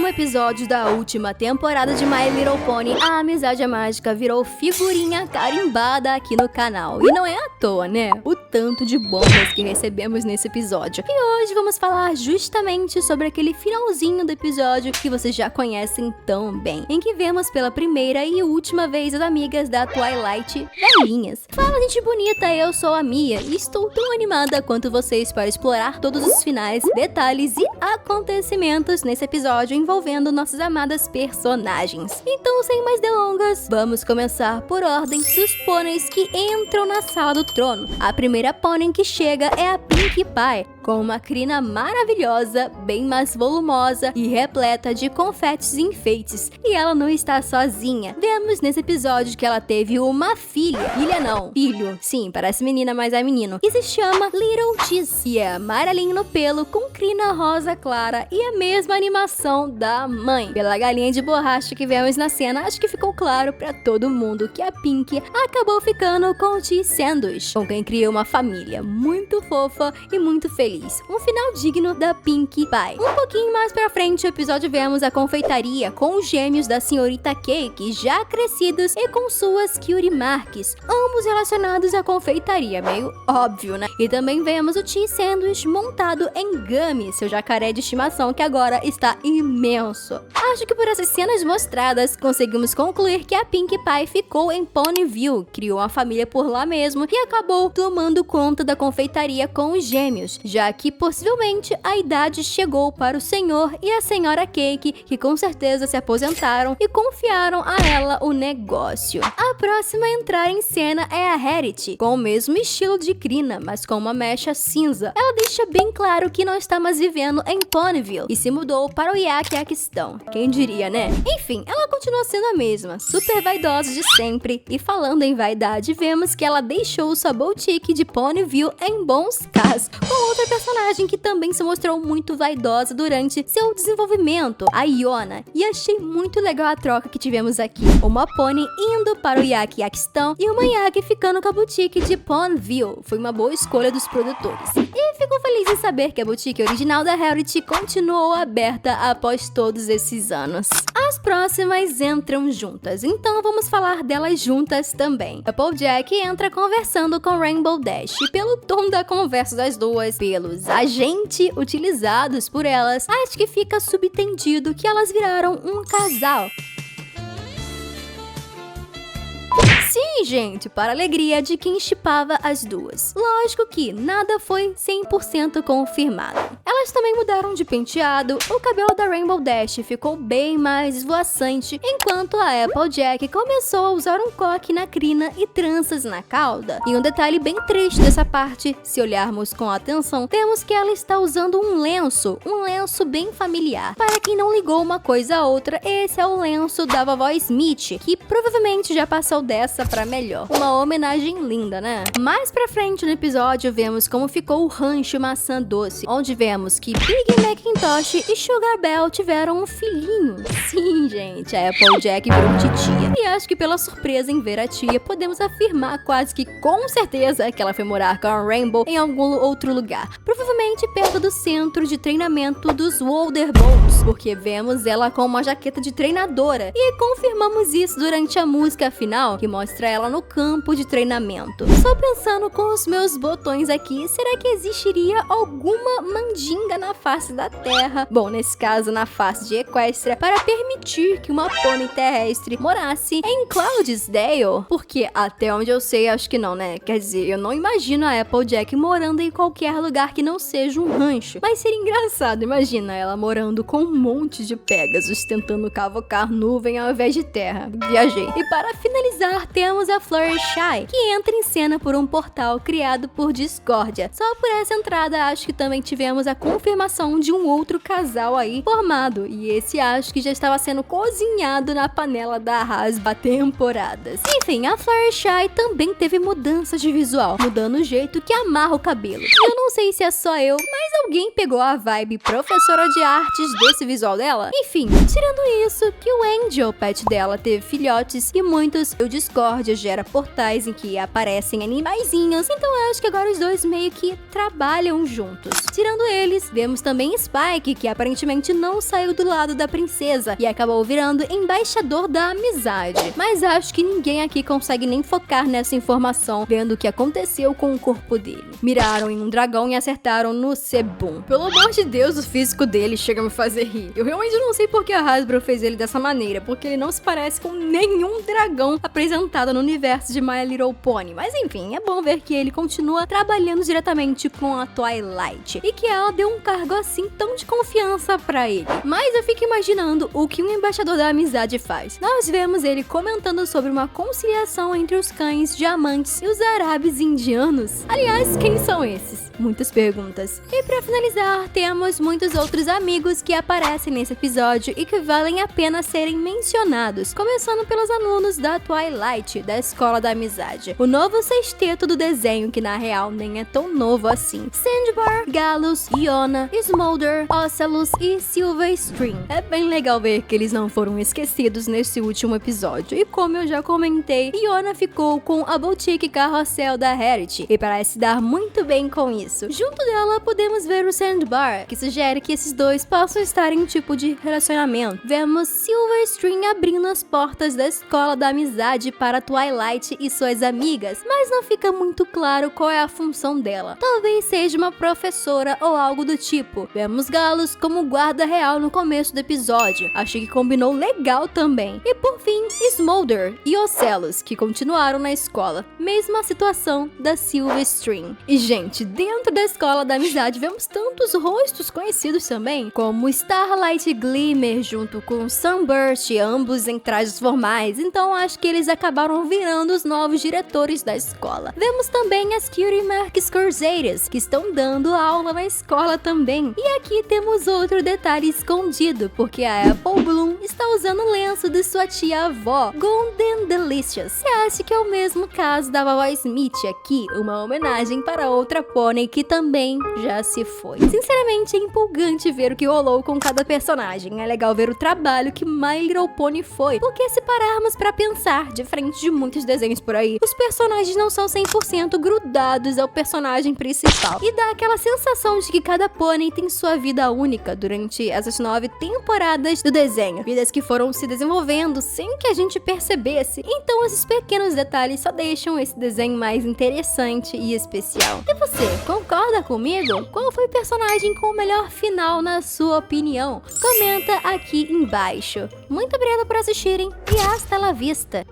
último episódio da última temporada de My Little Pony, a Amizade Mágica virou figurinha carimbada aqui no canal. E não é à toa, né? O tanto de bombas que recebemos nesse episódio. E hoje vamos falar justamente sobre aquele finalzinho do episódio que vocês já conhecem tão bem, em que vemos pela primeira e última vez as amigas da Twilight velhinhas. Fala, gente bonita, eu sou a Mia e estou tão animada quanto vocês para explorar todos os finais, detalhes e acontecimentos nesse episódio envolvendo nossas amadas personagens. Então, sem mais delongas, vamos começar por ordem dos pôneis que entram na sala do trono. A primeira pônei que chega é a Pinkie Pie, com uma crina maravilhosa, bem mais volumosa e repleta de confetes e enfeites. E ela não está sozinha. Vemos nesse episódio que ela teve uma filha. Filha não, filho. Sim, parece menina, mas é menino. E se chama Little Cheese. E é amarelinho no pelo, com crina rosa clara e a mesma animação da mãe. Pela galinha de borracha que vemos na cena, acho que ficou claro pra todo mundo que a Pinkie acabou ficando com o Cheese Sandwich, com quem criou uma família muito fofa e muito feliz. Um final digno da Pinkie Pie. Um pouquinho mais pra frente, o episódio vemos a confeitaria com os gêmeos da senhorita Cake já crescidos e com suas cutie marks, ambos relacionados à confeitaria, meio óbvio, né? E também vemos o Cheese Sandwich montado em Gummy, seu jacaré de estimação que agora está imenso. Acho que por essas cenas mostradas, conseguimos concluir que a Pinkie Pie ficou em Ponyville, criou uma família por lá mesmo e acabou tomando conta da confeitaria com os gêmeos, já que possivelmente a idade chegou para o senhor e a senhora Cake, que com certeza se aposentaram e confiaram a ela o negócio. A próxima a entrar em cena é a Harriet, com o mesmo estilo de crina, mas com uma mecha cinza. Ela deixa bem claro que não está mais vivendo em Ponyville e se mudou para o Yaquistão. Quem diria, né? Enfim, ela continua sendo a mesma, super vaidosa de sempre. E falando em vaidade, vemos que ela deixou sua boutique de Ponyville em bons casos, com outra personagem que também se mostrou muito vaidosa durante seu desenvolvimento, a Iona. E achei muito legal a troca que tivemos aqui. Uma pônei indo para o Yaquistão e uma Yak ficando com a boutique de Ponyville. Foi uma boa escolha dos produtores. E fico feliz em saber que a boutique original da Harriet continuou aberta após todos esses anos. As próximas entram juntas, então vamos falar delas juntas também. Applejack entra conversando com Rainbow Dash e pelo tom da conversa das duas, pelos agentes utilizados por elas, acho que fica subentendido que elas viraram um casal. Sim, gente, para a alegria de quem shippava as duas. Lógico que nada foi 100% confirmado. Elas também mudaram de penteado, o cabelo da Rainbow Dash ficou bem mais esvoaçante, enquanto a Applejack começou a usar um coque na crina e tranças na cauda. E um detalhe bem triste dessa parte, se olharmos com atenção, temos que ela está usando um lenço bem familiar. Para quem não ligou uma coisa a outra, esse é o lenço da vovó Smith, que provavelmente já passou dessa pra melhor. Uma homenagem linda, né? Mais pra frente no episódio, vemos como ficou o rancho maçã doce, onde vemos que Big Macintosh e Sugar Bell tiveram um filhinho. Sim, gente, a Applejack virou titia. E acho que pela surpresa em ver a tia, podemos afirmar quase que com certeza que ela foi morar com a Rainbow em algum outro lugar. Provavelmente perto do centro de treinamento dos Wonderbolts, porque vemos ela com uma jaqueta de treinadora. E confirmamos isso durante a música final, que mostra ela no campo de treinamento. Só pensando com os meus botões aqui, será que existiria alguma mandinga na face da Terra? Bom, nesse caso, na face de Equestria, para permitir que uma pônei terrestre morasse em Cloudsdale? Porque até onde eu sei, acho que não, né? Quer dizer, eu não imagino a Applejack morando em qualquer lugar que não seja um rancho. Mas seria engraçado, imagina ela morando com um monte de Pegasus tentando cavocar nuvem ao invés de terra. Viajei. E para finalizar, temos a Fluttershy, que entra em cena por um portal criado por Discordia. Só por essa entrada, acho que também tivemos a confirmação de um outro casal aí formado. E esse acho que já estava sendo cozinhado na panela da Hasbro há temporadas. Enfim, a Fluttershy também teve mudanças de visual, mudando o jeito que amarra o cabelo. E eu não sei se é só eu, mas alguém pegou a vibe professora de artes desse visual dela? Enfim, tirando isso, que o Angel, pet dela, teve filhotes e muitos, eu discordo, discórdia gera portais em que aparecem animaizinhos, então eu acho que agora os dois meio que trabalham juntos. Tirando eles, vemos também Spike, que aparentemente não saiu do lado da princesa e acabou virando embaixador da amizade. Mas acho que ninguém aqui consegue nem focar nessa informação, vendo o que aconteceu com o corpo dele. Miraram em um dragão e acertaram no Sebum. Pelo amor de Deus, o físico dele chega a me fazer rir. Eu realmente não sei por que a Hasbro fez ele dessa maneira, porque ele não se parece com nenhum dragão apresentado no universo de My Little Pony. Mas enfim, é bom ver que ele continua trabalhando diretamente com a Twilight e que ela deu um cargo assim tão de confiança pra ele. Mas eu fico imaginando o que um embaixador da amizade faz. Nós vemos ele comentando sobre uma conciliação entre os cães diamantes e os árabes indianos. Aliás, quem são esses? Muitas perguntas. E pra finalizar, temos muitos outros amigos que aparecem nesse episódio e que valem a pena serem mencionados, começando pelos alunos da Twilight, da Escola da Amizade. O novo sexteto do desenho, que na real nem é tão novo assim. Sandbar, Galus, Iona, Smolder, Ocellus e Silverstream. É bem legal ver que eles não foram esquecidos nesse último episódio. E como eu já comentei, Iona ficou com a boutique carrossel da Harriet e parece dar muito bem com isso. Junto dela, podemos ver o Sandbar, que sugere que esses dois possam estar em um tipo de relacionamento. Vemos Silverstream abrindo as portas da Escola da Amizade para Twilight e suas amigas, mas não fica muito claro qual é a função dela. Talvez seja uma professora ou algo do tipo. Vemos Galus como guarda real no começo do episódio. Achei que combinou legal também. E por fim, Smolder e Ocellus, que continuaram na escola. Mesma situação da Silverstream. E gente, dentro da Escola da Amizade vemos tantos rostos conhecidos também, como Starlight Glimmer junto com Sunburst, ambos em trajes formais, então acho que eles acabaram virando os novos diretores da escola. Vemos também as Cutie Marks Crusaders, que estão dando aula na escola também. E aqui temos outro detalhe escondido, porque a Apple Bloom está usando o lenço de sua tia-avó, Golden Delicious. Você acha que é o mesmo caso da vovó Smith aqui, uma homenagem para outra pônei que também já se foi. Sinceramente, é empolgante ver o que rolou com cada personagem. É legal ver o trabalho que My Little Pony foi, porque se pararmos pra pensar, diferente de muitos desenhos por aí, os personagens não são 100% grudados ao personagem principal. E dá aquela sensação de que cada pônei tem sua vida única durante essas 9 temporadas do desenho. Vidas que foram se desenvolvendo sem que a gente percebesse. Então esses pequenos detalhes só deixam esse desenho mais interessante e especial. E você, concorda comigo? Qual foi o personagem com o melhor final na sua opinião? Comenta aqui embaixo. Muito obrigada por assistirem e hasta la vista!